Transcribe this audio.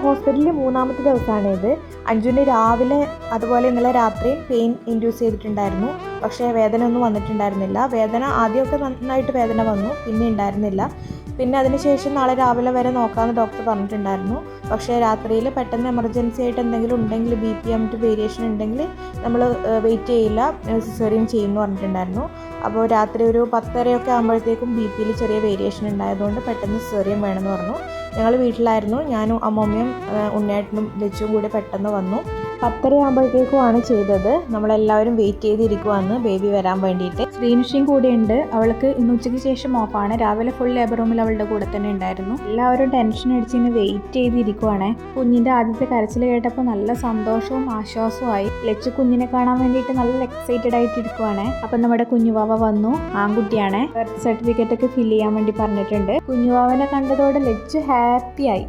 ഹോസ്പിറ്റലിൽ മൂന്നാമത്തെ ദിവസമാണ് ഇത്. അഞ്ജുവിന് രാവിലെ അതുപോലെ ഇന്നലെ രാത്രിയും പെയിൻ ഇൻഡ്യൂസ് ചെയ്തിട്ടുണ്ടായിരുന്നു. പക്ഷേ വേദന ഒന്നും വന്നിട്ടുണ്ടായിരുന്നില്ല. വേദന ആദ്യമൊക്കെ നന്നായിട്ട് വേദന വന്നു, പിന്നെ ഉണ്ടായിരുന്നില്ല. പിന്നെ അതിനുശേഷം നാളെ രാവിലെ വരെ നോക്കാമെന്ന് ഡോക്ടർ പറഞ്ഞിട്ടുണ്ടായിരുന്നു. പക്ഷേ രാത്രിയിൽ പെട്ടെന്ന് എമർജൻസി ആയിട്ട് എന്തെങ്കിലും ഉണ്ടെങ്കിൽ BPM വേരിയേഷൻ ഉണ്ടെങ്കിൽ നമ്മൾ വെയിറ്റ് ചെയ്യില്ല, സിസേറിയൻ ചെയ്യുമെന്ന് പറഞ്ഞിട്ടുണ്ടായിരുന്നു. അപ്പോൾ രാത്രി ഒരു 10:30 ആകുമ്പോഴത്തേക്കും BP ചെറിയ വേരിയേഷൻ ഉണ്ടായതുകൊണ്ട് പെട്ടെന്ന് സിസേറിയൻ വേണമെന്ന് പറഞ്ഞു. ഞങ്ങൾ വീട്ടിലായിരുന്നു. ഞാനും അമ്മമ്മയും ഉണ്ണേട്ടനും ലച്ചും കൂടി പെട്ടെന്ന് വന്നു. 10:30 ആകുമ്പോഴത്തേക്കുമാണ് ചെയ്തത്. നമ്മളെല്ലാവരും വെയിറ്റ് ചെയ്തിരിക്കുവാന്ന് ബേബി വരാൻ വേണ്ടിയിട്ട്. ശ്രീനുഷിയും കൂടെ ഉണ്ട്. അവൾക്ക് ഇന്ന് ഉച്ചയ്ക്ക് ശേഷം ഓഫാണ്. രാവിലെ ഫുൾ ലേബർ റൂമിൽ അവളുടെ കൂടെ തന്നെ ഉണ്ടായിരുന്നു. എല്ലാവരും ടെൻഷൻ അടിച്ച് ഇന്ന് വെയിറ്റ് ചെയ്തിരിക്കുവാണ്. കുഞ്ഞിൻ്റെ ആദ്യത്തെ കരച്ചിൽ കേട്ടപ്പോൾ നല്ല സന്തോഷവും ആശ്വാസവുമായി. ലച്ചു കുഞ്ഞിനെ കാണാൻ വേണ്ടിയിട്ട് നല്ല എക്സൈറ്റഡ് ആയിട്ട് ഇരിക്കുവാണ്. അപ്പം നമ്മുടെ കുഞ്ഞുവാവ വന്നു. ആൺകുട്ടിയാണ്. ബർത്ത് സർട്ടിഫിക്കറ്റ് ഒക്കെ ഫില്ല് ചെയ്യാൻ വേണ്ടി പറഞ്ഞിട്ടുണ്ട്. കുഞ്ഞുവാവനെ കണ്ടതോടെ ലച്ചു ഹാപ്പിയായി.